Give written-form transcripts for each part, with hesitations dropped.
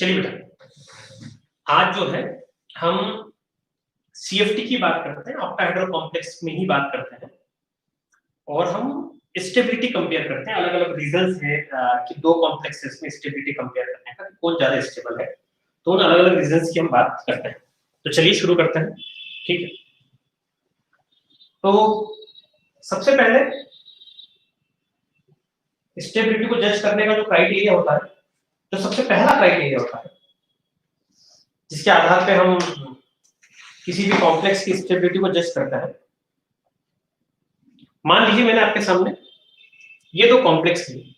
चलिए बेटा, आज जो है हम सीएफटी की बात करते हैं, ऑक्टाहेड्रल कॉम्प्लेक्स में ही बात करते हैं और हम स्टेबिलिटी कंपेयर करते हैं। अलग अलग रीजंस हैं कि दो कॉम्प्लेक्सेस में स्टेबिलिटी कंपेयर करने का, कौन ज्यादा स्टेबल है, तो उन अलग अलग रीजंस की हम बात करते हैं। तो चलिए शुरू करते हैं। ठीक है, तो सबसे पहले स्टेबिलिटी को जज करने का जो क्राइटेरिया होता है, तो सबसे पहला क्राइटेरिया होता है जिसके आधार पे हम किसी भी कॉम्प्लेक्स की स्टेबिलिटी को जज करते हैं। मान लीजिए मैंने आपके सामने ये दो कॉम्प्लेक्स लिए,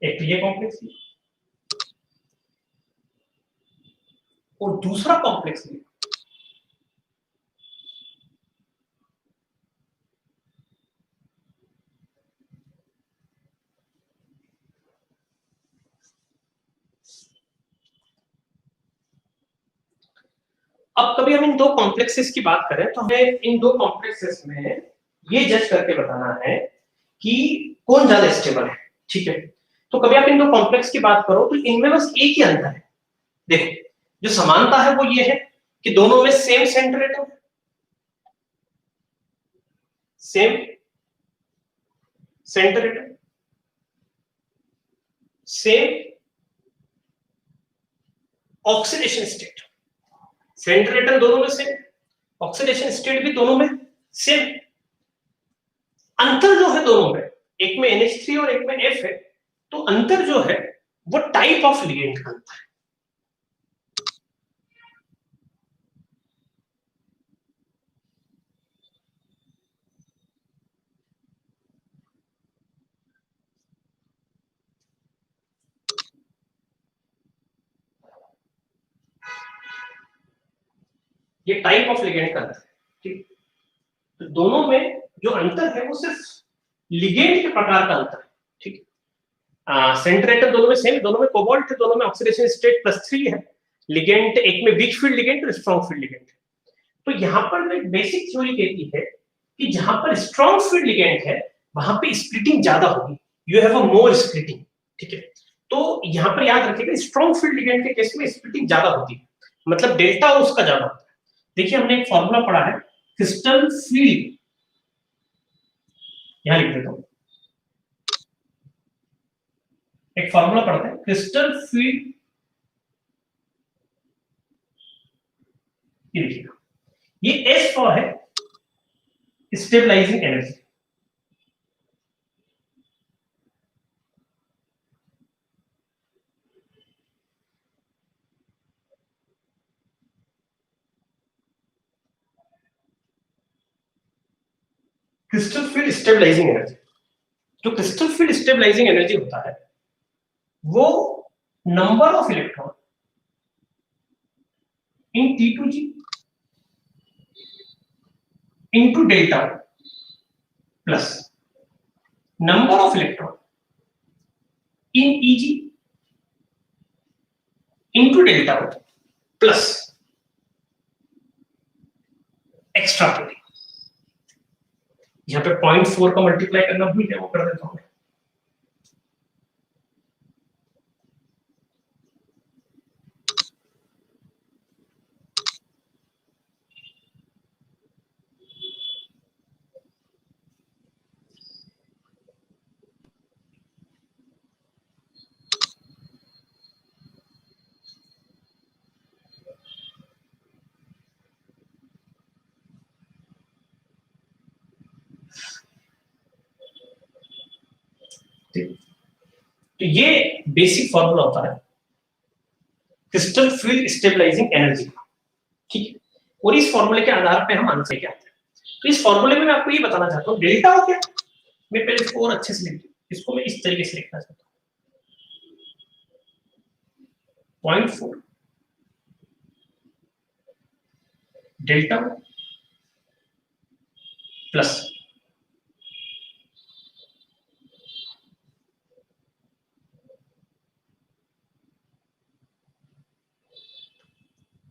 एक ये कॉम्प्लेक्स लिया और दूसरा कॉम्प्लेक्स लिया। अब कभी हम इन दो कॉम्प्लेक्सेस की बात करें तो हमें इन दो कॉम्प्लेक्सेस में ये जज करके बताना है कि कौन ज्यादा स्टेबल है। ठीक है, तो कभी आप इन दो कॉम्प्लेक्स की बात करो तो इनमें बस एक ही अंतर है। देखो, जो समानता है वो ये है कि दोनों में same centre atom, same centre atom, same oxidation state. Centre atom दोनों में सेम, ऑक्सीडेशन स्टेट भी दोनों में सेम। अंतर जो है दोनों में, एक में NH3 और एक में F है, तो अंतर जो है वो टाइप ऑफ लिगेंड का अंतर है। ये टाइप ऑफ लिगेंड का अंतर है। ठीक, तो दोनों में जो अंतर है वो सिर्फ लिगेंड के प्रकार का अंतर है। ठीक, सेंटर एटम दोनों में सेम, दोनों में कोबाल्ट है, दोनों में ऑक्सीडेशन स्टेट +3 है। लिगेंड एक में वीक फील्ड लिगेंड और स्ट्रॉन्ग फील्ड लिगेंड है। तो यहां पर एक बेसिक थ्योरी कहती है कि जहां पर स्ट्रॉन्ग फील्ड लिगेंड है वहां पे स्प्लिटिंग ज्यादा होगी, you have a more splitting. ठीक है, तो यहां पर याद रखिएगा स्ट्रॉन्ग फील्ड लिगेंड के केस में स्प्लिटिंग ज्यादा होती है, मतलब डेल्टा उसका ज्यादा होता है। देखिए हमने एक फॉर्मूला पढ़ा है क्रिस्टल फील्ड, यहां लिख देता हूं, एक फॉर्मूला पढ़ते हैं क्रिस्टल फील्ड। ये देखिएगा, ये एस फॉर है stabilizing energy. Crystal field stabilizing energy, जो क्रिस्टल फील्ड स्टेबलाइजिंग एनर्जी होता है वो number of electron in T2G into delta plus number of electron in EG into delta plus extra protein. यहाँ पे 0.4 का मल्टीप्लाई करना भूल गया, वो कर देता हूँ। तो ये बेसिक फॉर्मूला होता है क्रिस्टल फील्ड स्टेबलाइजिंग एनर्जी का। ठीक है, और इस फॉर्मूले के आधार पे हम आंसर क्या आते हैं। तो इस फॉर्मूले में मैं आपको ये बताना चाहता हूँ डेल्टा हो क्या, मैं पहले इसको और अच्छे से लिख दूं, इसको मैं इस तरीके से लिखना चाहता हूँ 0.4 delta plus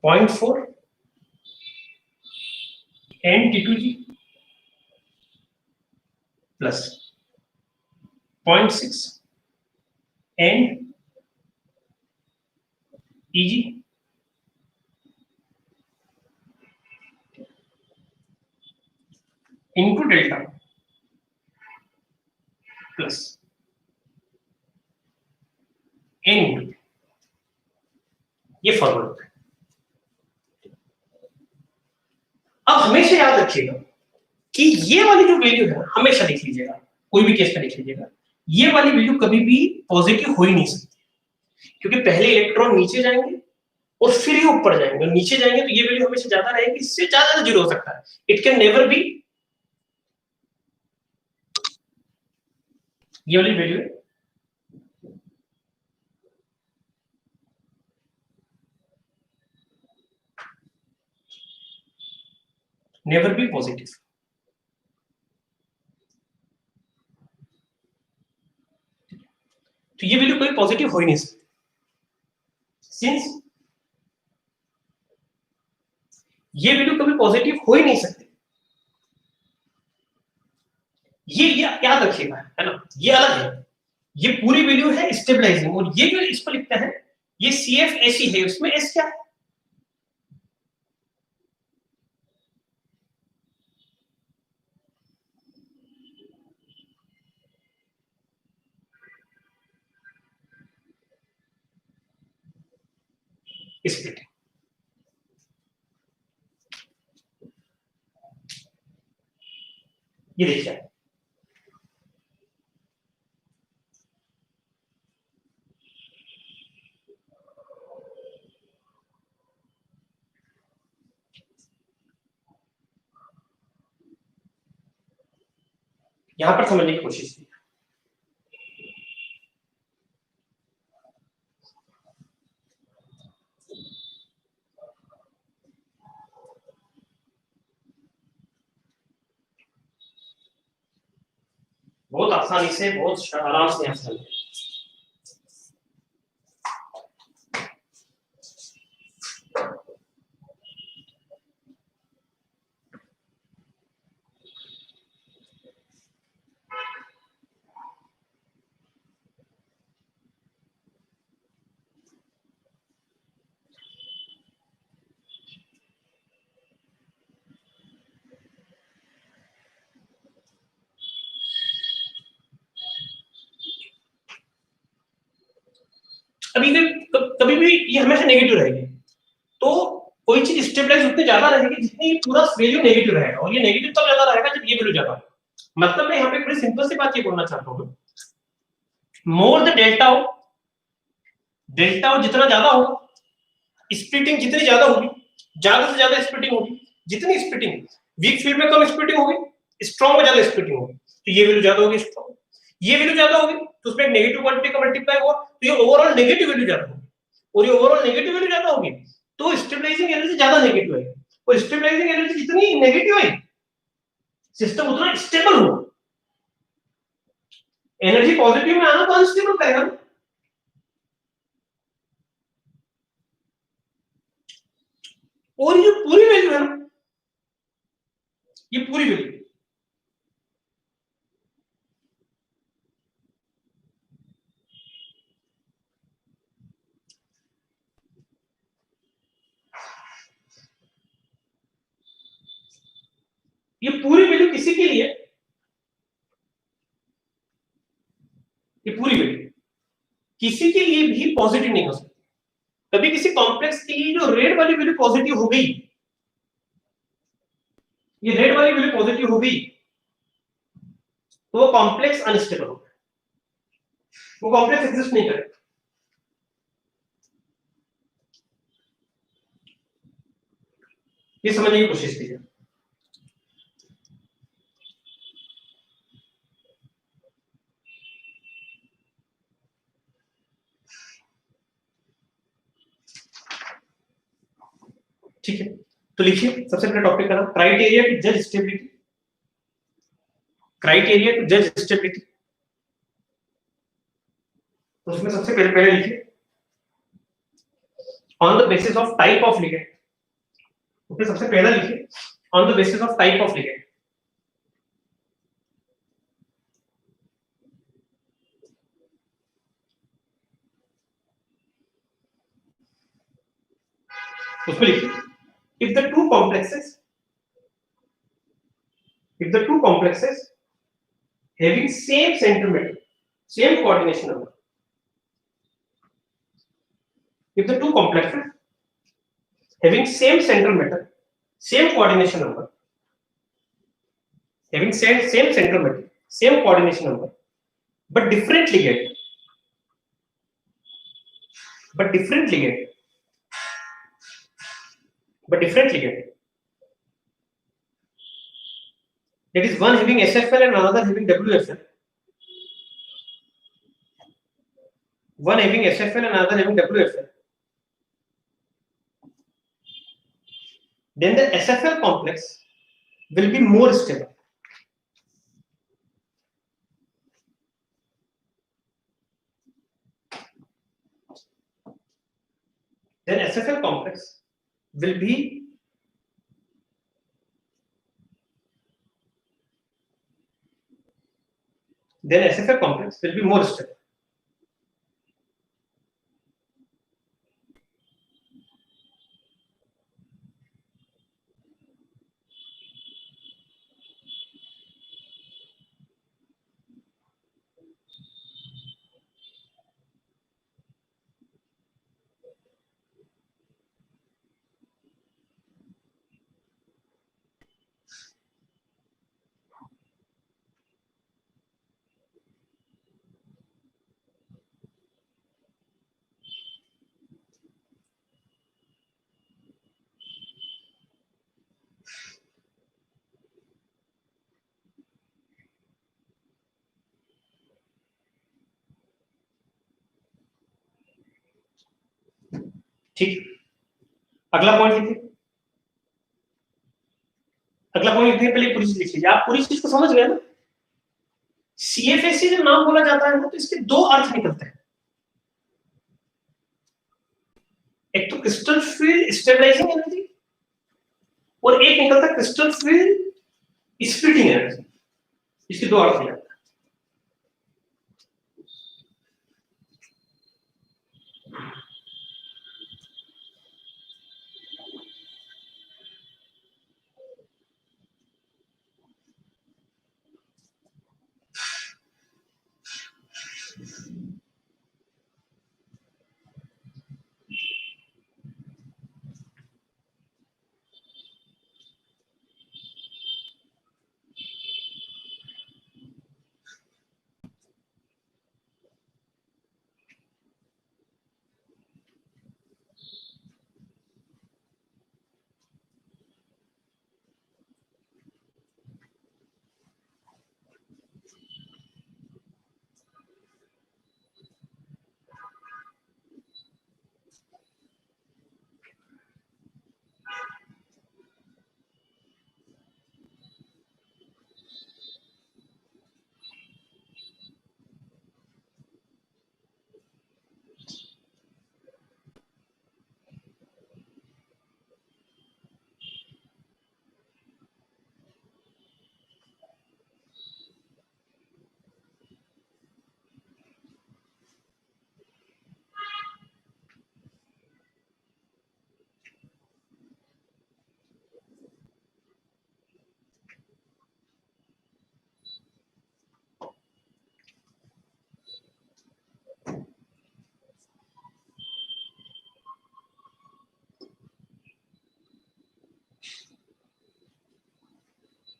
0.4 N T2G plus 0.6 N EG into delta plus N, ये फॉर्मूला है। अब हमेशा याद रखिएगा कि ये वाली जो वैल्यू है हमेशा लिख लीजिएगा, कोई भी केस में लिख लीजिएगा, ये वाली वैल्यू कभी भी पॉजिटिव हो ही नहीं सकती, क्योंकि पहले इलेक्ट्रॉन नीचे जाएंगे और फिर ही ऊपर जाएंगे, और नीचे जाएंगे तो ये वैल्यू हमेशा ज्यादा रहेगी, इससे ज्यादा जीरो हो सकता है। इट कैन नेवर बी, ये वाली वैल्यू है नेवर बी पॉजिटिव। तो ये वैल्यू कोई पॉजिटिव हो ही नहीं सकती, सिंस ये वैल्यू कभी पॉजिटिव हो ही नहीं सकती। ये याद रखिएगा, है ना, ये अलग है, ये पूरी वैल्यू है स्टेबलाइजिंग, और ये जो इसको लिखते हैं ये CFAC है, उसमें S क्या है? स्प्लिटिंग। ये देखिए यहां पर समझने की कोशिश की, बहुत आसानी से, बहुत आराम से यहाँ समझे। अभी कभी भी ये हमेशा नेगेटिव रहेगी, तो कोई चीज स्टेबलाइज उतनी ज्यादा रहेगी जितनी पूरा वैल्यू नेगेटिव रहेगा, और ये नेगेटिव तब ज्यादा रहेगा जब ये वैल्यू ज्यादा हो। मतलब मैं यहाँ पे बड़ी सिंपल सी बात ये बोलना चाहता हूँ, मोर द डेल्टा ओ जितना ज्यादा होगा, स्प्लिटिंग जितनी ज्यादा होगी, ज्यादा से ज्यादा स्प्लिटिंग होगी, जितनी स्प्लिटिंग वीक फील्ड में कम स्प्लिटिंग होगी, स्ट्रॉन्ग में ज्यादा स्प्लिटिंग होगी, तो ये वैल्यू ज्यादा होगी स्ट्रॉन्ग, ये वैल्यू ज्यादा होगी तो उसमें एक नेगेटिव क्वांटिटी का मल्टीप्लाई हुआ, तो ये ओवरऑल नेगेटिव वैल्यू ज्यादा होगी, और ये ओवरऑल नेगेटिव वैल्यू ज्यादा होगी तो स्टेबलाइजिंग एनर्जी ज्यादा नेगेटिव है, और स्टेबलाइजिंग एनर्जी जितनी नेगेटिव है सिस्टम उतना स्टेबल होगा। एनर्जी पॉजिटिव में आना तो अनस्टेबल करेगा, और ये पूरी वैल्यू है ना, ये पूरी वैल्यू, ये पूरी वैल्यू किसी के लिए, ये पूरी वैल्यू किसी के लिए भी पॉजिटिव नहीं हो सकती। कभी किसी कॉम्प्लेक्स के लिए जो रेड वाली वैल्यू पॉजिटिव हो गई, ये रेड वाली वैल्यू पॉजिटिव हो गई, तो वो कॉम्प्लेक्स अनस्टेबल हो गया, वो कॉम्प्लेक्स एग्जिस्ट नहीं करेगा। ये समझने की कोशिश कीजिए। ठीक है, तो लिखिए सबसे पहले टॉपिक का नाम क्राइटेरिया टू जज स्टेबिलिटी, क्राइटेरिया टू जज स्टेबिलिटी। तो उसमें सबसे पहले लिखिए on the basis of type of ligand. Okay, सबसे पहला लिखिए on the basis of type of ligand. उसमें लिखिए if the two complexes having same center metal, same coordination number, if the two complexes having same center metal, same coordination number, having same center metal, same coordination number, but different ligand, but different ligand, but different ligand, that is one having SFL and another having WFL, one having SFL and another having WFL, then the SFL complex will be more stable. Then SFL complex will be more stable. ठीक, अगला point लिखिए। अगला point लिखने पहले पूरी चीज लिखिए। आप पूरी चीज को समझ गए ना? सीएफएससी जब नाम बोला जाता है ना तो इसके दो अर्थ निकलते हैं। एक तो क्रिस्टल फील्ड स्टेबलाइजिंग एनर्जी और एक निकलता है क्रिस्टल फील्ड स्प्लिटिंग एनर्जी। इसके दो अर्थ निकलते हैं।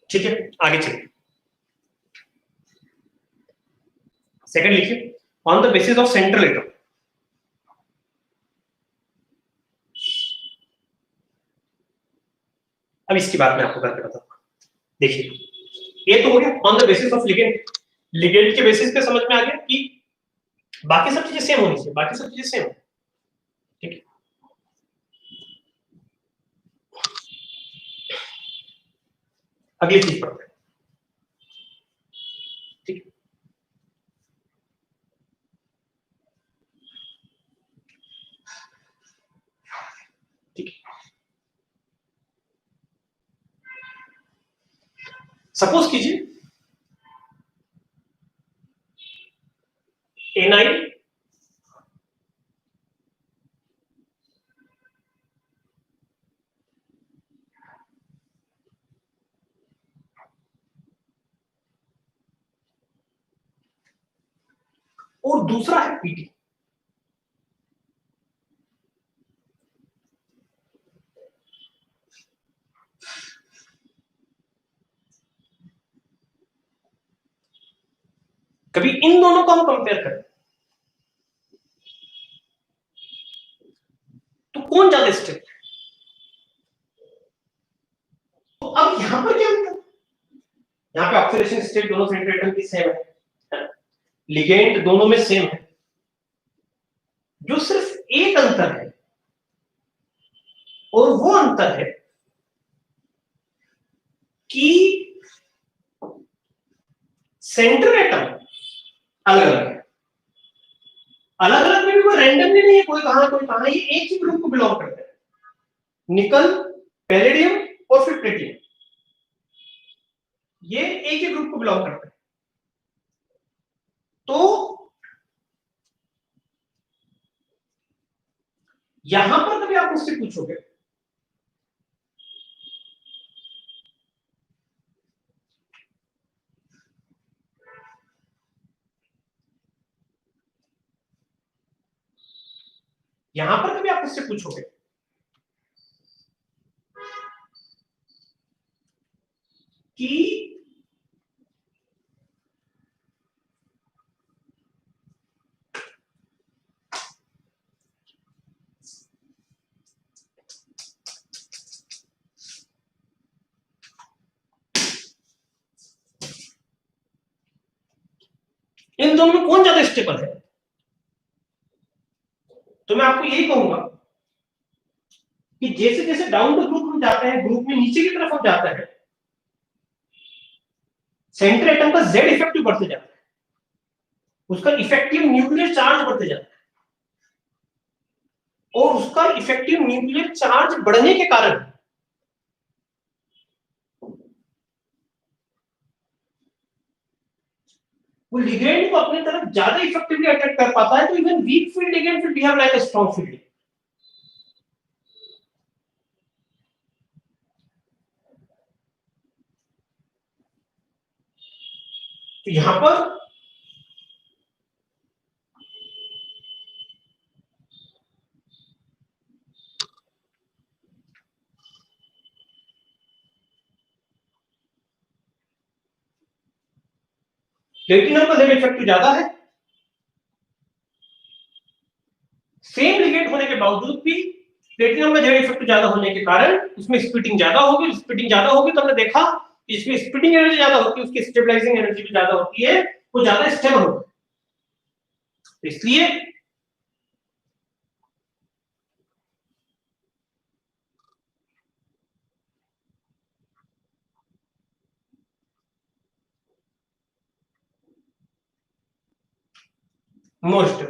ठीक है, आगे चलिए। सेकंड लिखिए on the basis of central atom. अब इसकी बात मैं आपको करके बताऊंगा। देखिए, ये तो हो गया on the basis of ligand. Ligand के बेसिस पे समझ में आ गया कि बाकी सब चीजें सेम होनी चाहिए, बाकी सब चीजें सेम। ठीक है, अगली चीज पढ़ते हैं। ठीक, सपोज कीजिए एनाइन और दूसरा है पीटी। कभी इन दोनों को हम कंपेयर करें तो कौन ज्यादा स्टेबल है? तो अब यहां पर क्या अंतर, यहां पे ऑक्सीडेशन स्टेट दोनों सेंट्रल एटम की सेम है, लिगेंड दोनों में सेम है, जो सिर्फ एक अंतर है और वो अंतर है कि सेंट्रल एटम अलग अलग है। अलग अलग में भी कोई रैंडमली नहीं है, कोई कहां, ये एक ही ग्रुप को बिलोंग करते हैं, निकल, पैलेडियम और फिर प्लेटियम, ये एक ही ग्रुप को बिलोंग करते हैं। तो यहां पर कभी आप मुझसे पूछोगे यहां पर कभी आप मुझसे पूछोगे कि इन दोनों में कौन ज्यादा स्टेबल है, तो मैं आपको यही कहूंगा कि जैसे जैसे डाउन द ग्रुप हम जाते हैं, ग्रुप में नीचे की तरफ हम जाते हैं, सेंट्रल एटम का जेड इफेक्टिव बढ़ते जाता है, उसका इफेक्टिव न्यूक्लियर चार्ज बढ़ते जाता है, और उसका इफेक्टिव न्यूक्लियर चार्ज बढ़ने के कारण वो लिगेंड को अपनी तरफ ज्यादा इफेक्टिवली अट्रैक्ट कर पाता है, तो even weak field ligand will behave like a strong field. तो यहां पर प्लेटिनम का जेड इफेक्टिव ज्यादा है, सेम लिगेंड होने के बावजूद भी प्लेटिनम का जेड इफेक्टिव ज्यादा होने के कारण उसमें स्प्लिटिंग ज्यादा होगी, स्प्लिटिंग ज्यादा होगी तो हमने देखा कि इसमें स्प्लिटिंग एनर्जी ज्यादा होती है, उसकी स्टेबलाइजिंग एनर्जी भी ज्यादा होती है, वो ज्यादा स्टेबल होता है। इसलिए मोस्ट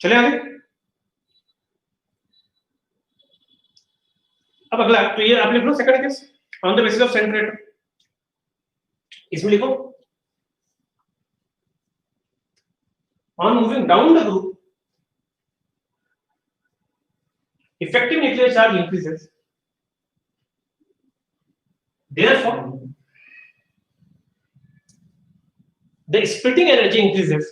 चले आगे। अब अगला तो ये आप लिख लो second case on the basis of central atom, इसमें लिखो on moving down the group effective nuclear charge increases, therefore the splitting energy increases,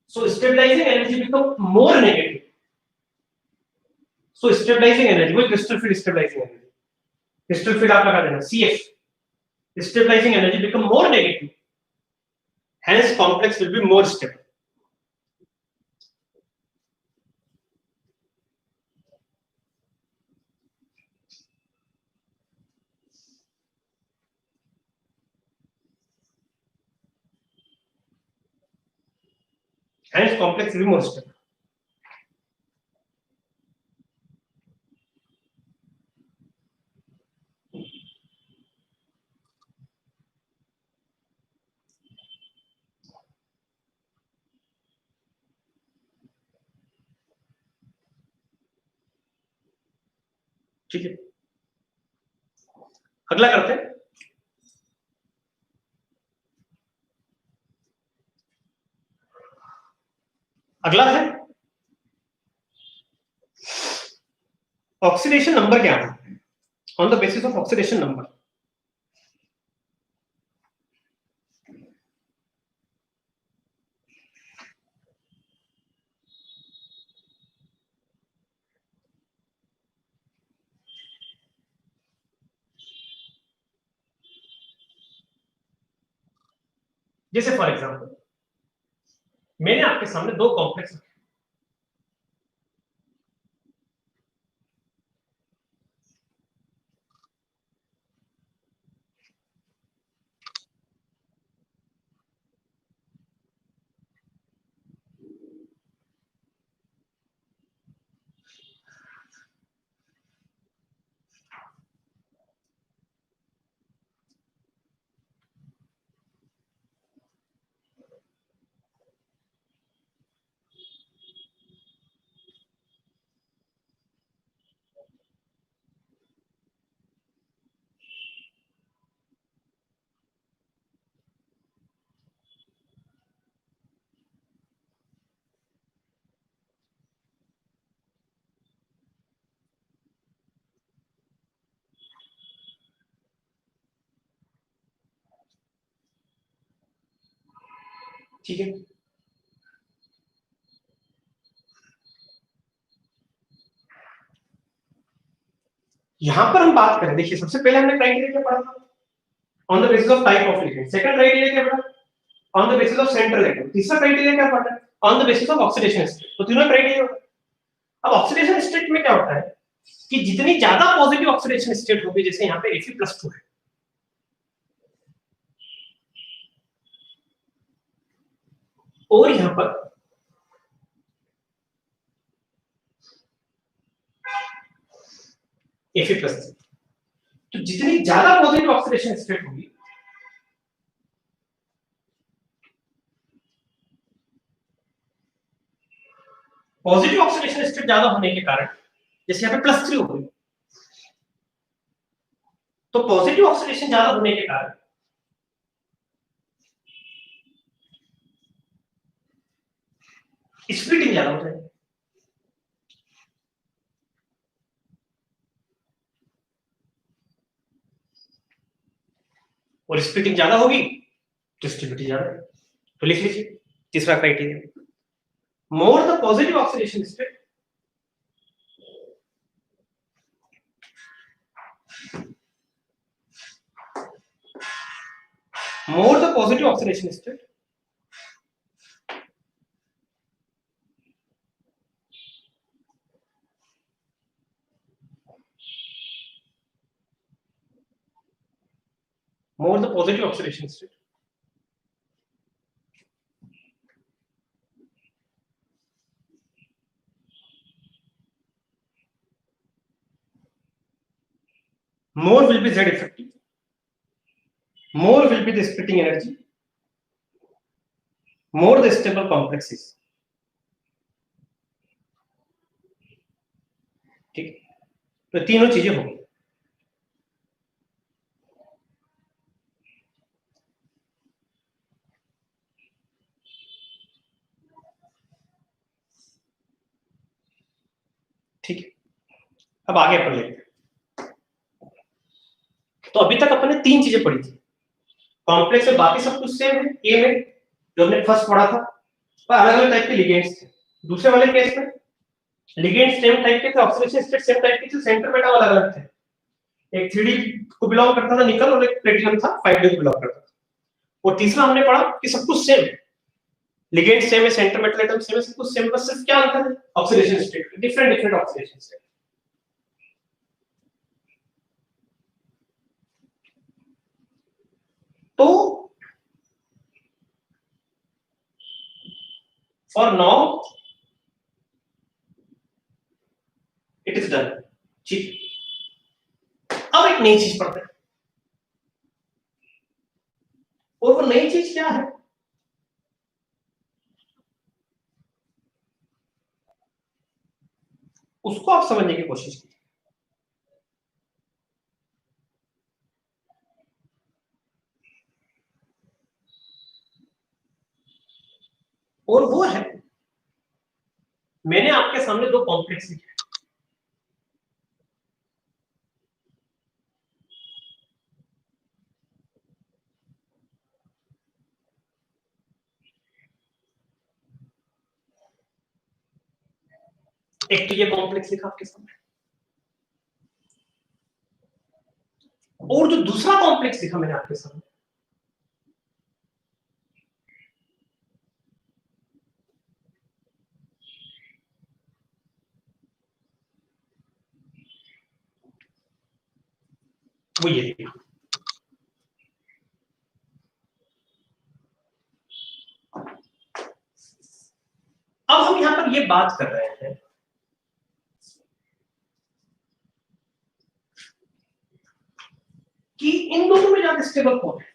so stabilizing energy become more negative, so stabilizing energy वो crystal field stabilizing energy, crystal field आप लगा देना CF, stabilizing energy become more negative, hence complex will be more stable। hence complex will be more stable. ठीक है, अगला करते हैं। अगला है ऑक्सीडेशन नंबर क्या है, on the basis of oxidation number. जैसे फॉर एग्जांपल मैंने आपके सामने दो कॉम्प्लेक्स रखे, ठीक है। यहां पर हम बात करें, देखिए सबसे पहले हमने क्राइटेरिया क्या पढ़ा था, on the basis of type of ligand. Second criteria क्या पढ़ा, on the basis of central atom. तीसरा क्राइटेरिया क्या पढ़ा, on the basis of oxidation state. तो तीनों क्राइटेरिया। अब ऑक्सीडेशन स्टेट में क्या होता है कि जितनी ज्यादा पॉजिटिव ऑक्सीडेशन स्टेट होगी, जैसे यहाँ पे Fe+2 है, और यहां पर Fe+3, तो जितनी ज्यादा पॉजिटिव ऑक्सीडेशन स्टेट होगी, पॉजिटिव ऑक्सीडेशन स्टेट ज्यादा होने के कारण, जैसे यहाँ पे +3 हो गई, तो पॉजिटिव ऑक्सीडेशन ज्यादा होने के कारण स्प्लिटिंग ज्यादा हो जाएगी, और स्प्लिटिंग ज्यादा होगी तो स्टेबिलिटी ज्यादा है। तो लिख लीजिए तीसरा criteria, more the positive oxidation state, more the positive oxidation state, more the positive oxidation state, more will be Z effective, more will be the splitting energy, more the stable complexes। ठीक, तो तीनों चीजें होंगी। ठीक है, अब आगे पढ़ लेते हैं। तो अभी तक अपन ने तीन चीजें पढ़ी थी, कॉम्प्लेक्स में बाकी सब कुछ सेम है। ए में जो हमने फर्स्ट पढ़ा था, पर अलग अलग टाइप के लिगेंड्स थे। दूसरे वाले केस में लिगेंड्स सेम टाइप के थे, ऑक्सीडेशन स्टेट सेम टाइप के थे, सेंटर मेटा अलग अलग थे। एक 3D को बिलोंग करता था निकल, और एक प्लेटिनम था 5D को बिलोंग करता था। और तीसरा हमने पढ़ा कि सब कुछ सेम है, लिगेंड सेम है, सेंटर मेटल एटम सेम है, सब कुछ सेम, बस सिर्फ क्या अंतर है, oxidation state, different different oxidation state. तो for now it is done. ठीक, अब एक नई चीज पढ़ते हैं, और वो नई चीज क्या है? उसको आप समझने की कोशिश कीजिए। और वो है, मैंने आपके सामने दो कॉम्प्लेक्स लिखे, एक तो ये कॉम्प्लेक्स लिखा आपके सामने, और जो दूसरा कॉम्प्लेक्स लिखा मैंने आपके सामने, वो ये लिखा। अब हम यहां पर ये बात कर रहे हैं कि इन दोनों में ज्यादा स्टेबल कौन है।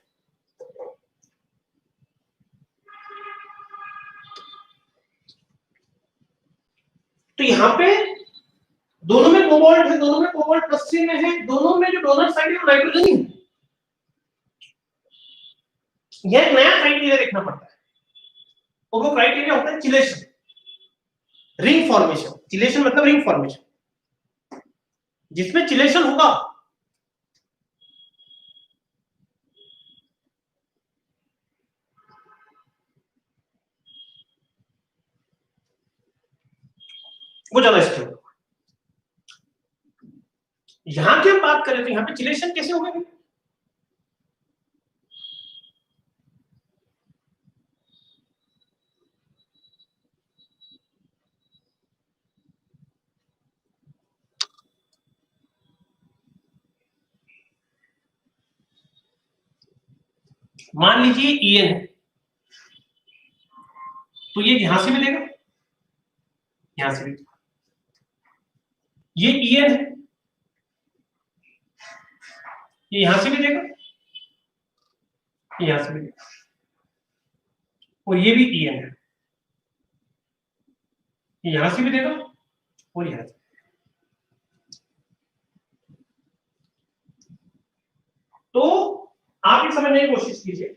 तो यहां पे दोनों में कोबाल्ट है, दोनों में कोबाल्ट +3 में है, दोनों में जो डोनर साइड है वो नाइट्रोजन ही है। यह एक नया क्राइटेरिया देखना पड़ता है, और वो क्राइटेरिया होता है चिलेशन, रिंग फॉर्मेशन। चिलेशन मतलब रिंग फॉर्मेशन। जिसमें चिलेशन होगा वो ज्यादा स्टेबल होगा। यहां की हम बात करें तो यहां पे चिलेशन कैसे होगा? मान लीजिए EN है, तो ये यहां से भी देगा, यहां से भी। ये EN है, ये यहां से भी देगा, ये यहां से भी देगा, और ये भी EN है, ये यहां से भी देगा और यहां से। तो आप ये समझने की कोशिश कीजिए,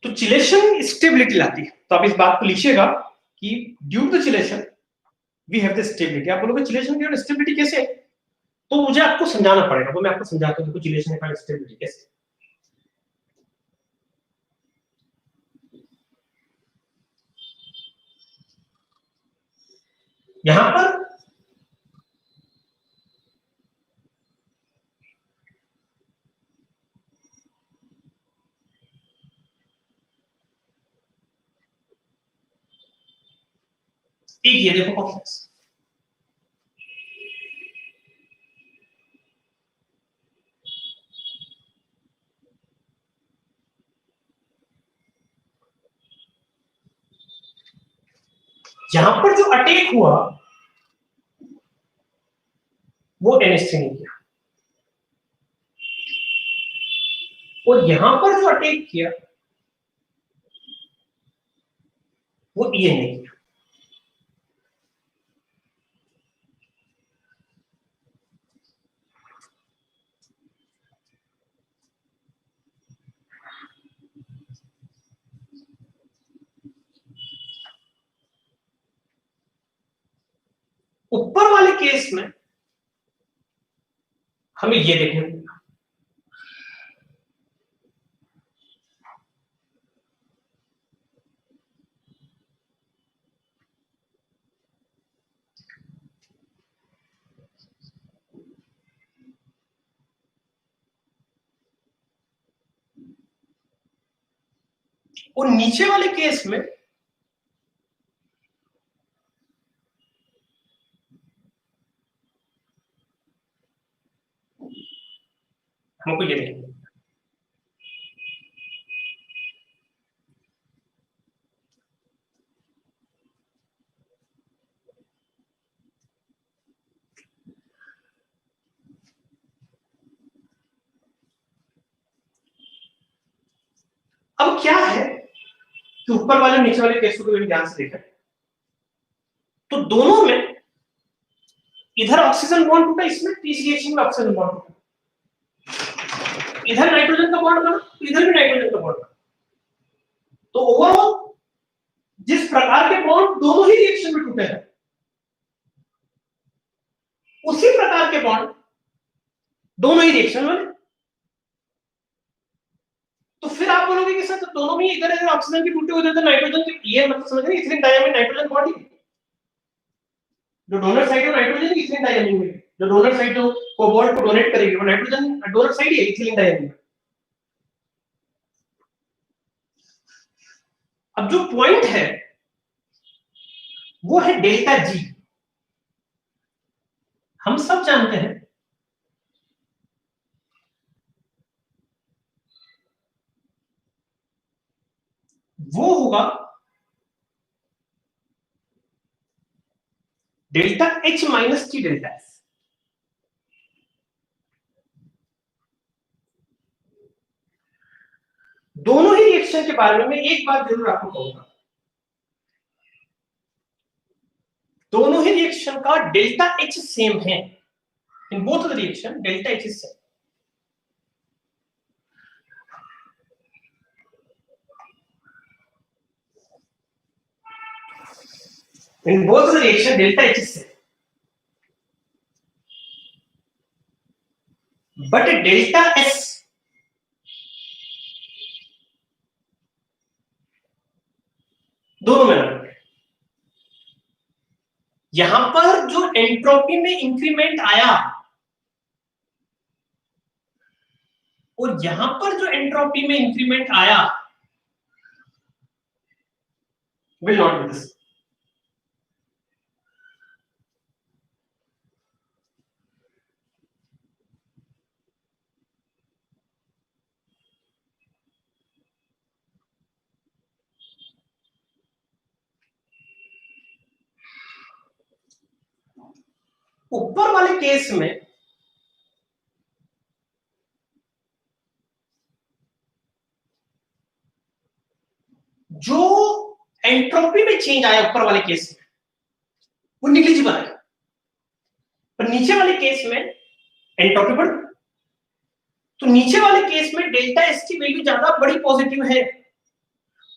तो चिलेशन स्टेबिलिटी लाती है। तो आप इस बात को लिखिएगा कि due to chelation we have the stability. आप बोलोगे चिलेशन की स्टेबिलिटी कैसे है? तो मुझे आपको समझाना पड़ेगा, तो मैं आपको समझाता हूं चिलेशन का स्टेबिलिटी कैसे। यहां पर एक ये देखो कॉम्प्लेक्स, यहां पर जो अटैक हुआ वो NH3 ने किया, और यहां पर जो अटैक किया वो EN ने किया। ऊपर वाले केस में हमें ये देखने को मिला। और नीचे वाले केस में हमको ये देखना, अब क्या है कि ऊपर वाले नीचे वाले केस को भी ध्यान से देखा तो दोनों में इधर ऑक्सीजन बॉन्ड टूटा, इसमें इस रिएक्शन में ऑक्सीजन बॉन्ड टूटा, इधर नाइट्रोजन का बॉन्ड बना तो इधर भी नाइट्रोजन का बॉन्ड बना। तो ओवरऑल जिस प्रकार के बॉन्ड दोनों ही रिएक्शन में टूटे हैं उसी प्रकार के बॉन्ड दोनों ही रिएक्शन में। तो फिर आप बोलोगे कि सर दोनों में इधर इधर ऑक्सीजन की टूटे हुए इधर नाइट्रोजन की, ये मतलब समझ रहे हैं इथिलीन डायमीन नाइट्रोजन बॉन्ड ही, जो डोनर साइड है नाइट्रोजन की इथिलीन डायमीन में, जो डोनर साइड जो कोबाल्ट को डोनेट करेगी वो नाइट्रोजन डोनर साइड ही है इथिलीन डायमीन। अब जो पॉइंट है वो है डेल्टा जी। हम सब जानते हैं वो होगा delta H minus T delta S. दोनों ही रिएक्शन के बारे में मैं एक बात जरूर आपको कहूंगा, दोनों ही रिएक्शन का डेल्टा एच सेम है। In both the reaction delta H is same. In both the reaction, delta H is same. But delta S दोनों में अलग है। यहां पर जो एंट्रोपी में इंक्रीमेंट आया और यहां पर जो एंट्रोपी में इंक्रीमेंट आया will not be this. ऊपर वाले केस में जो एंट्रोपी में चेंज आया ऊपर वाले केस में वो निगलिजिबल आया, पर नीचे वाले केस में एंट्रोपी बढ़। तो नीचे वाले केस में डेल्टा एस की वैल्यू ज्यादा बड़ी पॉजिटिव है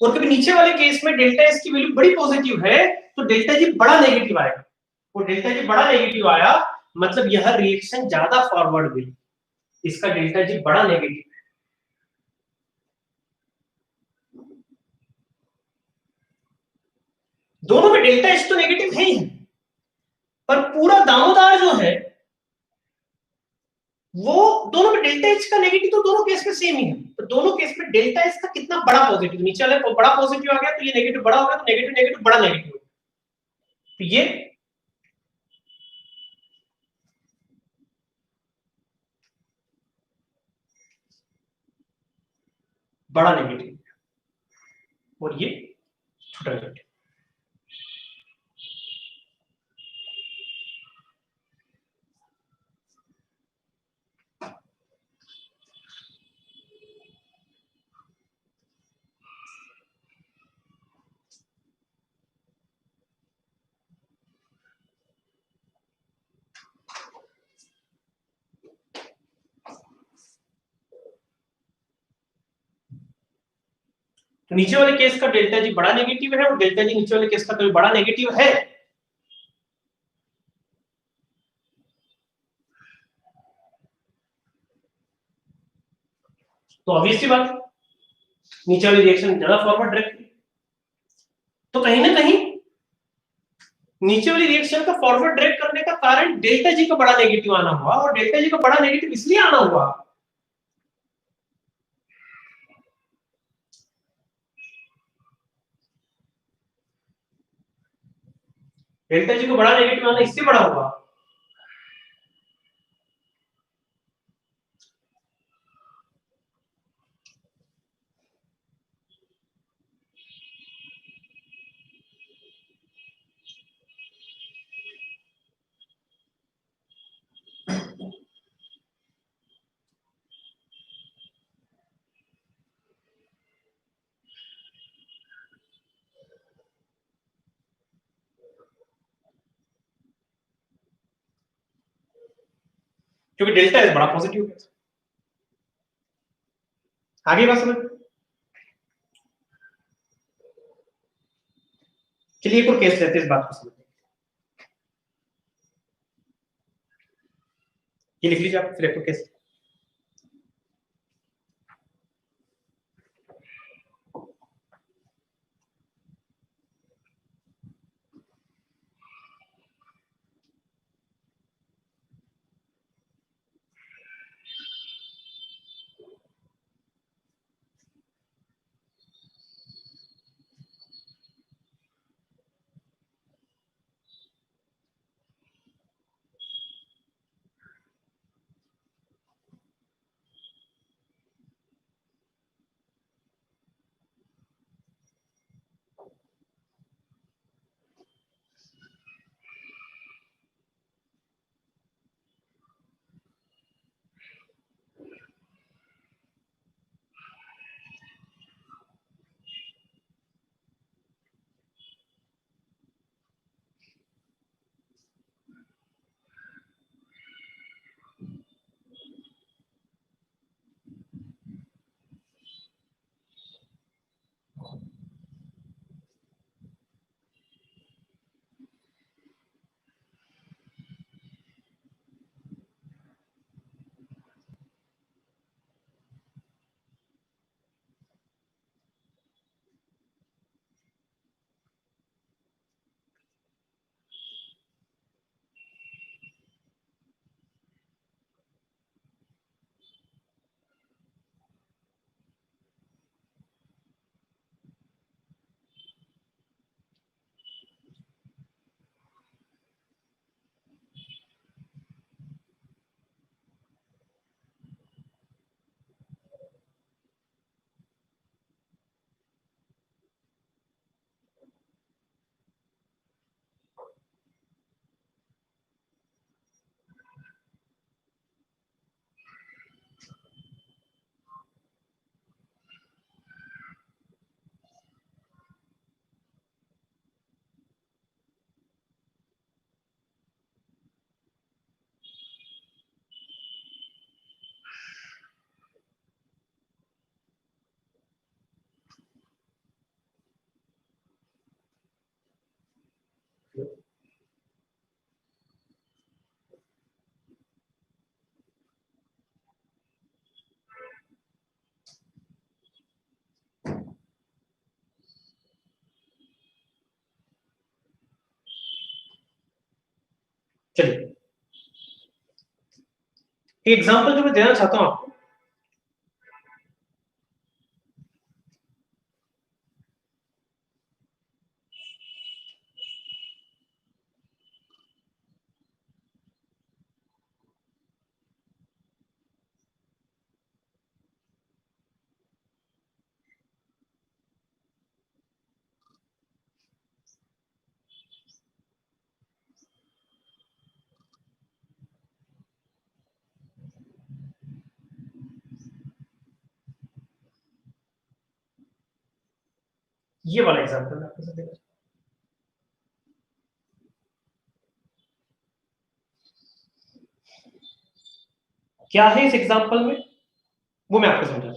और कभी नीचे वाले केस में डेल्टा एस की वैल्यू बड़ी पॉजिटिव है तो डेल्टा जी बड़ा नेगेटिव आएगा। और डेल्टा जी बड़ा नेगेटिव आया मतलब यह रिएक्शन ज्यादा फॉरवर्ड गई, इसका डेल्टा जी बड़ा नेगेटिव है। दोनों में डेल्टा एच तो नेगेटिव है ही, पर पूरा दामोदार जो है वो दोनों में डेल्टा एच का नेगेटिव तो दोनों केस में सेम ही है। तो दोनों केस में डेल्टा एच का कितना बड़ा पॉजिटिव, नीचे वाले बड़ा पॉजिटिव आ गया तो ये नेगेटिव बड़ा हो गया, तो नेगेटिव नेगेटिव बड़ा नेगेटिव हो गया। तो ये बड़ा नेगेटिव और ये छोटा नेगेटिव। तो नीचे वाले केस का डेल्टा जी बड़ा नेगेटिव है और डेल्टा जी नीचे वाले केस का तो बड़ा नेगेटिव है। तो ऑब्वियस सी बात है, नीचे वाली रिएक्शन ज्यादा फॉरवर्ड डायरेक्टली, तो कहीं ना कहीं नीचे वाली रिएक्शन का फॉरवर्ड डायरेक्ट करने का कारण डेल्टा जी का बड़ा नेगेटिव आना हुआ, और डेल्टा जी का बड़ा नेगेटिव इसलिए आना हुआ डेल्टा जी को बड़ा नेगेटिव आना इससे बड़ा हुआ क्योंकि डेल्टा इज बड़ा पॉजिटिव है। आगे बात समझ, चलिए एक और केस लेते हैं इस बात को समझने, ये लिख लीजिए आप, फिर एक और केस। चलिए एग्जाम्पल जो मैं देना चाहता हूं आपको, ये वाला एग्जाम्पल मैं आपके साथ देना चाहता हूं। क्या है इस एग्जाम्पल में वो मैं आपको समझा,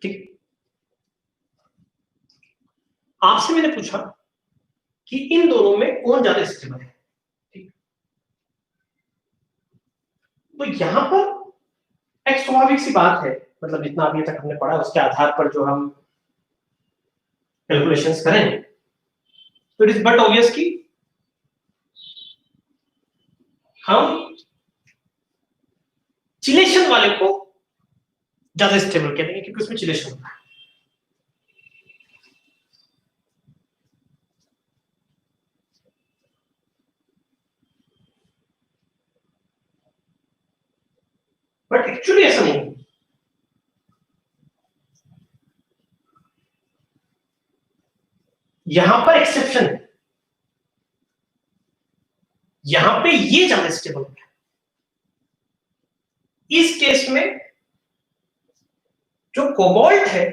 ठीक। आपसे मैंने पूछा कि इन दोनों में कौन ज्यादा स्टेबल है, ठीक। तो यहां पर एक स्वाभाविक सी बात है, मतलब जितना अभी तक हमने पढ़ा उसके आधार पर जो हम कैलकुलेशंस करेंगे, तो इट इज बट ऑब्वियस कि हम चिलेशन वाले को ज्यादा स्टेबल कह देंगे क्योंकि उसमें चिलेशन होता है। बट एक्चुअली ऐसा नहीं है। यहां पर एक्सेप्शन है, यहां पे ये ज्यादा स्टेबल है। इस केस में जो कोबाल्ट है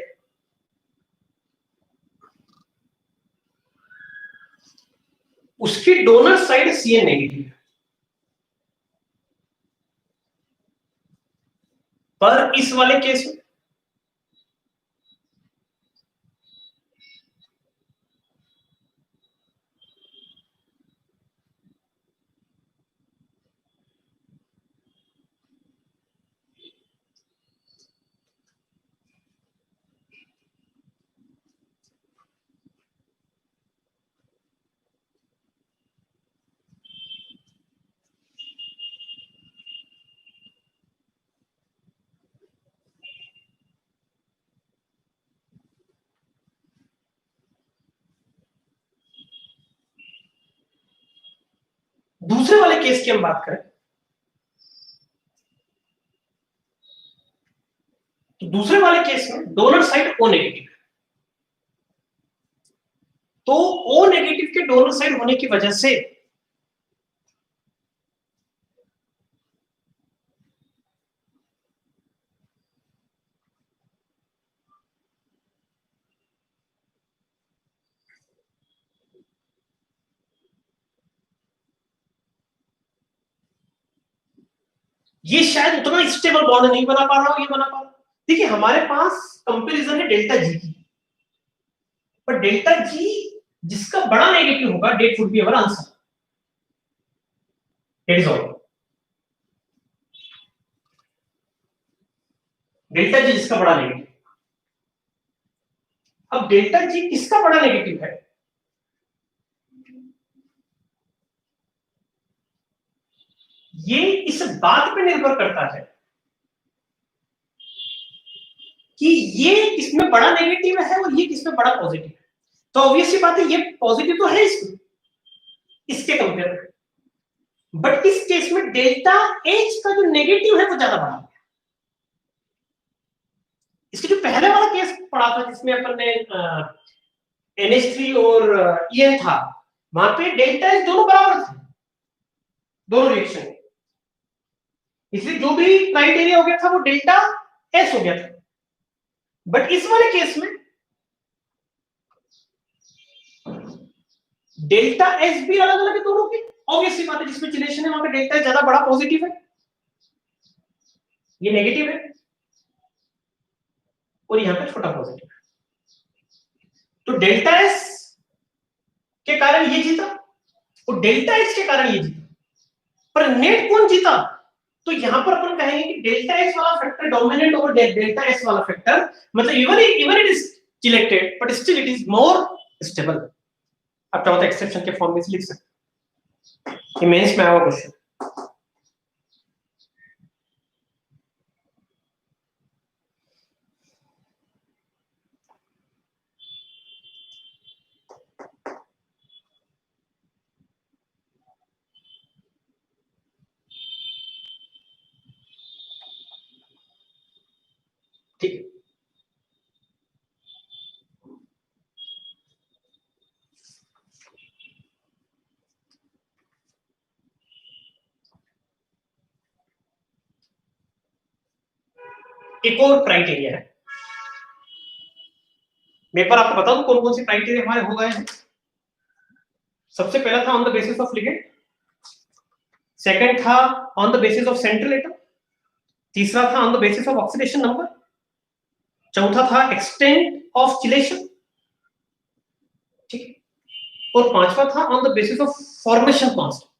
उसकी डोनर साइड Cn नेगेटिव है, पर इस वाले केस में दूसरे वाले केस की हम बात करें तो दूसरे वाले केस में डोनर साइड O नेगेटिव है, तो O नेगेटिव के डोनर साइड होने की वजह से ये शायद उतना स्टेबल बॉन्ड नहीं बना पा रहा हो, ये बना पा रहा। देखिए हमारे पास कंपैरिजन है डेल्टा जी की, पर डेल्टा जी जिसका बड़ा नेगेटिव होगा that would be our answer, that is all. Delta G जिसका बड़ा नेगेटिव, अब डेल्टा जी किसका बड़ा नेगेटिव है, ये इस बात पे निर्भर करता है कि ये किसमें बड़ा नेगेटिव है और ये किसमें बड़ा पॉजिटिव है। तो ऑब्वियसली बात है ये पॉजिटिव तो है इसमें, इसके कंपेयर में, बट इस केस में डेल्टा एच का जो नेगेटिव है वो ज्यादा बड़ा है। इसके जो पहले वाला केस पढ़ा था जिसमें अपन ने NH3 और EN था, वहां पे डेल्टा एच दोनों बराबर थे दोनों रिएक्शन, इसलिए जो भी क्राइटेरिया हो गया था वो डेल्टा एस हो गया था। बट इस वाले केस में डेल्टा एस भी अलग अलग है दोनों के, ऑब्वियसली बात है जिसमें चिलेशन है वहां पे डेल्टा एस ज्यादा बड़ा पॉजिटिव है, ये नेगेटिव है और यहां पे छोटा पॉजिटिव है। तो डेल्टा एस के कारण ये जीता और डेल्टा एच के कारण ये जीता, पर नेट कौन जीता, तो यहां पर अपन कहेंगे कि डेल्टा एच वाला factor dominant over delta S वाला फैक्टर, मतलब even it is selected but still it is more stable. अब क्या होता है एक्सेप्शन के फॉर्म में लिख सकते, ये मेंस में आया हुआ क्वेश्चन। ठीक है, एक और क्राइटेरिया है, मैं एक बार आपको बता दूं कौन कौन से क्राइटेरिया हमारे हो गए हैं। सबसे पहला था on the basis of ligand, second था on the basis of central atom, तीसरा था on the basis of oxidation number, चौथा था एक्सटेंट ऑफ चिलेशन, ठीक है, और पांचवा था on the basis of formation constant.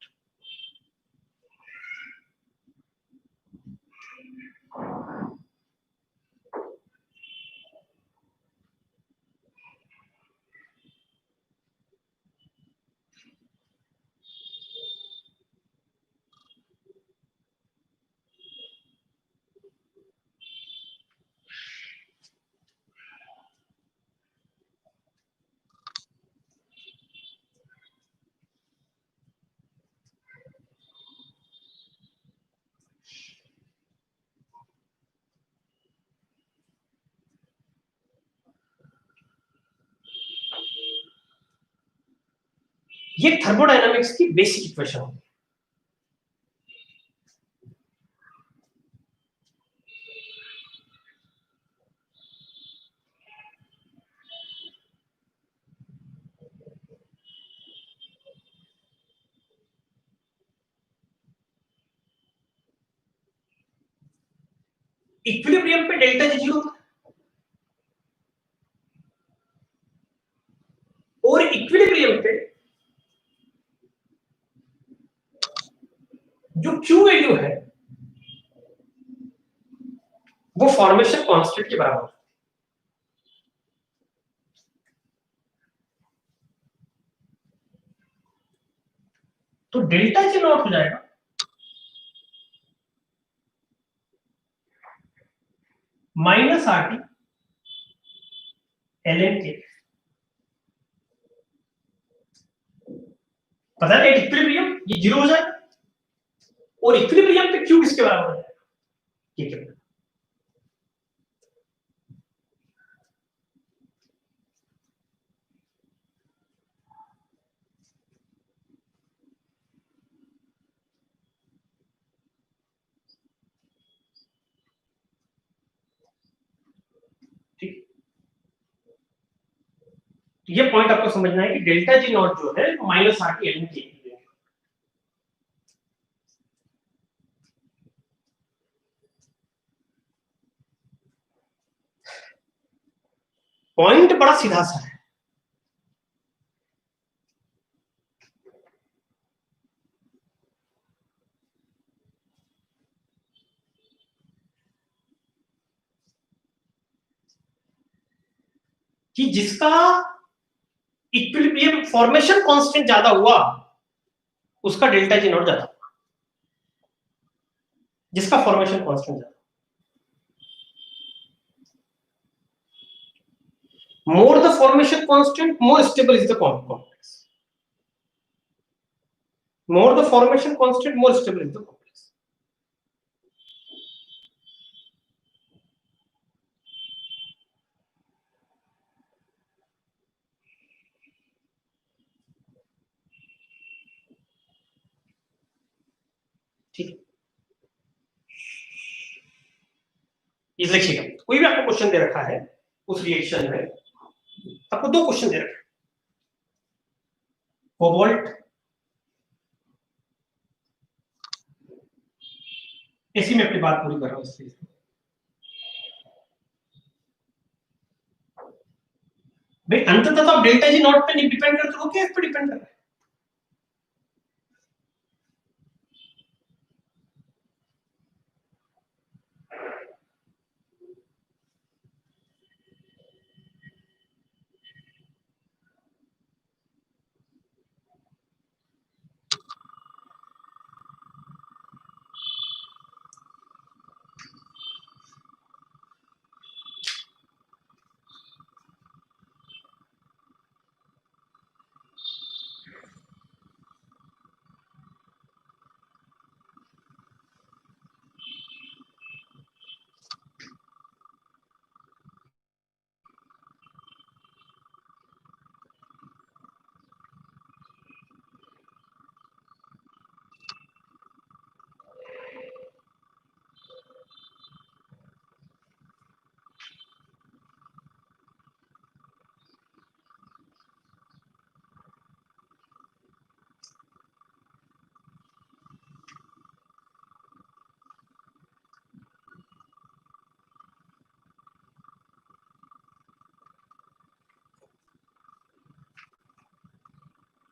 ये थर्मोडायनामिक्स की बेसिक इक्वेशन होगी। इक्विलिब्रियम पे डेल्टा जी 0 और इक्विलिब्रियम पे जो क्यू वैल्यू है वो फॉर्मेशन कांस्टेंट के बराबर है। तो डेल्टा जी नॉट हो जाएगा -RT ln के, पता है इक्विलिब्रियम ये 0 हो जाएगा और इक्विलिब्रियम पे क्यू किसके बराबर हो जाएगा, ठीक है। ठीक, ये पॉइंट आपको समझना है कि डेल्टा जी नॉट जो है -RT ln के। पॉइंट बड़ा सीधा सा है, कि जिसका इक्विलिब्रियम फॉर्मेशन कांस्टेंट ज्यादा हुआ उसका डेल्टा जी नॉट ज्यादा हुआ, जिसका फॉर्मेशन कांस्टेंट ज्यादा। More the formation constant, more stable is the complex. More the formation constant, more stable is the complex. ठीक, ये देखिएगा कोई भी आपको क्वेश्चन दे रखा है उस रिएक्शन में आपको दो क्वेश्चन दे रखे हैं, कोबाल्ट इसी में अपनी बात पूरी कर रहा हूं इस चीज भाई, अंततः तो आप डेल्टा जी नॉट पे नहीं डिपेंड करते हो, क्या इस पे डिपेंड कर रहा है।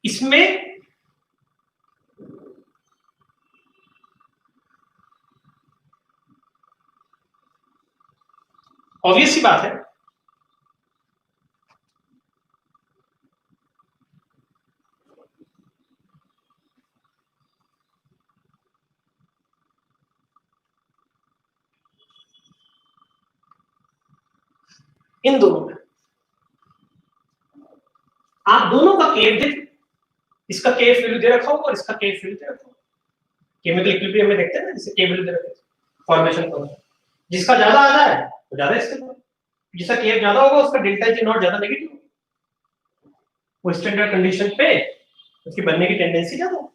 इसमें ऑब्वियस सी बात है इन दोनों में आप दोनों का केफ देख, इसका केफ वैल्यू दे रखा होगा और इसका केफ वैल्यू दे रखा होगा। केमिकल इक्विलिब्रियम में देखते हैं ना, जैसे के वैल्यू दे रखा है फॉर्मेशन को, जिसका ज्यादा आ रहा है तो ज्यादा स्टेबल, जिसका केफ ज्यादा होगा उसका डेल्टा जी नॉट ज्यादा नेगेटिव। वो स्टैंडर्ड कंडीशन पे उसकी बनने की टेंडेंसी ज्यादा होती